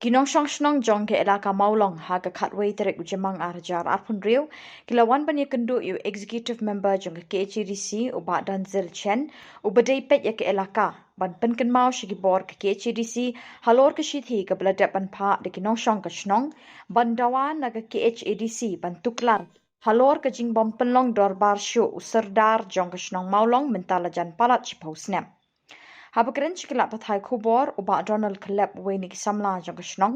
Kinong shnong jong ke elaka maulong ha ka khatway terek ujemang arjar arpun riu kilawan bani kendu yu executive member jong ke KHDC uba dan zil chen ubadai pet ya ke elaka ban penken mau shigi bor ke KHDC halor ke shithi ke beladak ban pha de kinong shong ka shnong ban dawan na ke KHDC ban tuklar halor ke jing bom penlong dorbar shu userdar jong ke shnong maulong mentala jan palat chipausnem Habakren chikila pathai kubor uba Donald Kaleb weni kisamla jong kashnong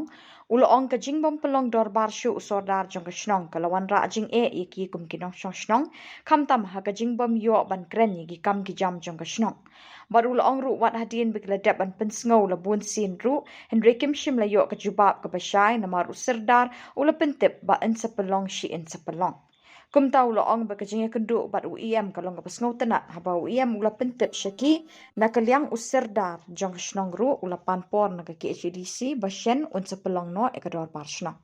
ulo ong ka jingbom pelong dorbar shu usordar jong kashnong kalawan ra jing yiki kum kinong shnong kamtam ha ka jingbom yo ban kren yiki kam ki jam jong kashnong bar ulo ong ru wat hadin bikla dep ban pensngau la bun sin ru Henry Kim shim la yo ka jubab ka bashai namar userdar ulo pentip ba insa pelong shi insa pelong Kum tahu lo ong bakajingnya kenduk bat UEM kalau nggak pas tenat haba UEM ula pentip syaki nak kaliang userdar jong shnong ru ula panpor nak ke HDC basyen unsa pelong no ekador parshnong.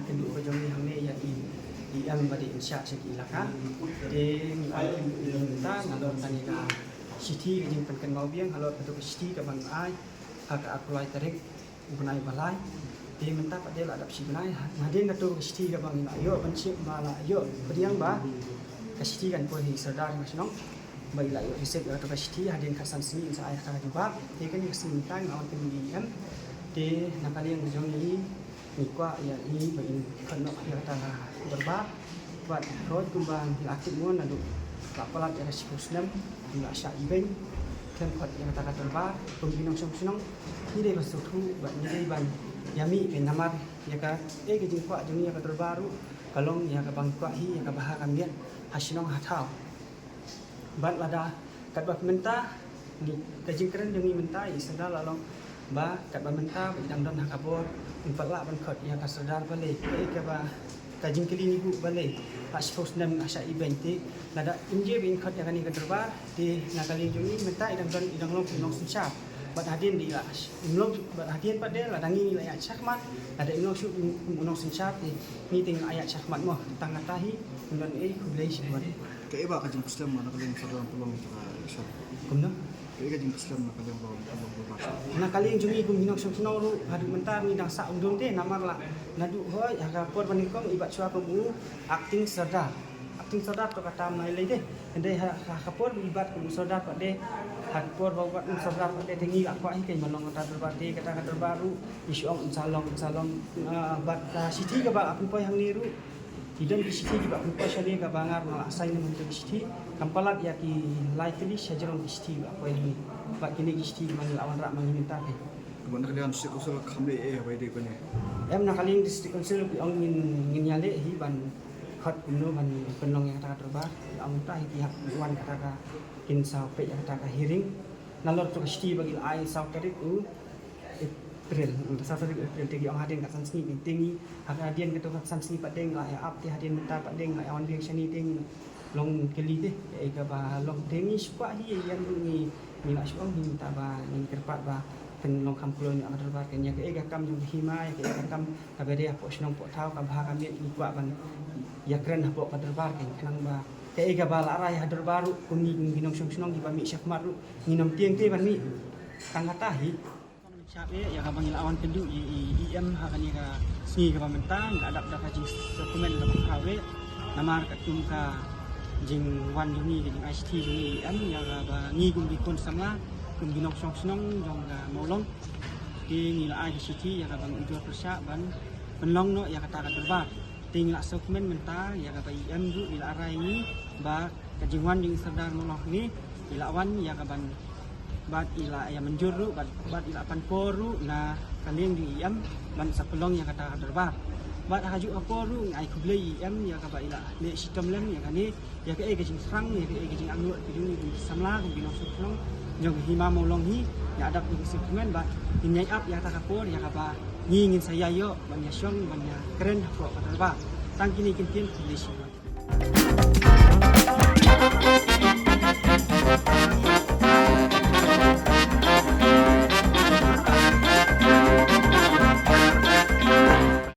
yang kedua bajang ni hamne ya yang badi insya segi ilaka de minta nandor tani ka city ke jing penken mau biang halot betul city ke bang ai hak apply tarik ubnai balai de minta pada adap si benai nadin betul city ke bang ayo pencip mala ayo beriang ba ke city kan poi sedar nasional bai la yo risek atau ke city hadin kasan sini insya ai ka juga de kan minta ngawan pendidikan de nakali yang bajang ni Nikwa ya ini bagi kena yang tanah berbah buat road kumbang lakit muan adu laporan era sikusnem bila syak ibeng tempat yang tanah berbah pembinong senang ini deh masuk tu buat ini ban yami ben namar ya ka kejing kwa juni yang terbaru kalong ya ka bangkwa hi ya ka bahar kamian hasinong hatau ban lada kat bak menta ni kejing keren juni menta isada lalong ba kat bak menta bidang don hakabor empat lah bangkot yang kasadar balik ke ba kajing kali ni bu balik pas post nam asa event ti nada inje bangkot yang ni keterbar di nakali juni minta idang long pinong siap bat hadin di las imlong bat hadin pada la dangi ayat syakmat ada imlong syuk pinong siap di meeting ayat syakmat moh tangga tahi dan kulai buat ke iba kajing Islam mana kalian saudara pelong syar kumna ke kajing Islam nak kalian pelong nakali yang jumi kum hinok senau ru hadu mentar ni dah sak undung te namar la nadu hoi aga por panikong ibat sua kum acting sadar to kata mai le de ende ha kapor ibat kum sadar pade hat por bawa sadar pade tingi akwa hi kai malong kata terbati kata terbaru isyong insalong bat siti ke ba apun poi hang niru Idan di sini juga berupa syariah ke bangar malah asal ini untuk di sini kampalat ya ki light ini sajarong di sini apa ini pak kini di sini manggil awan rak manggil minta ke mana kalian district usul khamle apa ide kene nakaling district usul ong ngin nyale hi ban khat kuno ban penong yang kata terbar amun tah hi hak wan kata kin sampai yang kata hearing nalor tu sini bagi ai sau tarik April, satu April tegi orang hadin kat sansni tinggi, hadin kita kat sansni padeng lah ya up ti hadin minta padeng lah awan biang sini ting long keli deh, ke bah long tinggi suka hi yang ni nak suka ni minta bah ni kerpat bah pen long kampulon yang ada bah kenya ke kam jung hima ke kam kabede apa senong pok tahu ka bah kami ni kuat ban ya keren apa ka terbar kan kenang bah ke bah larai hadir baru kuni ginong senong di bami syakmat ru nginom tiang ti ban mi tangatahi Sabi ya kabang ilawan kendu IEM hakani ka sni ka pamentang adap da kajing dokumen ka kawe namar katum ka jing wan juni jing ICT juni IEM ya ba ngi kum bikon sama kum binok song snong jong ka maulong ki ngi la ICT ya kabang ido persa ban penlong no ya kata ka terbar ting la dokumen menta ya ka IEM ju ila arai ni ba kajing wan jing sedar maulong ni ilawan ya kabang bat ila ya menjuru bat ila panporu na kaling di IM ban sapelong yang kata terbar bat haju aporu ngai kuble IM ya ka ila le sistem lem ya kani ya ke gejing sang ya ke gejing anu kidung di samla ku bino suplong jong hima molong hi ya ada ku semen bat nyai up ya ta kapor ya ka ngingin saya yo banyak syong banyak keren ko terbar tang kini kintin kondisi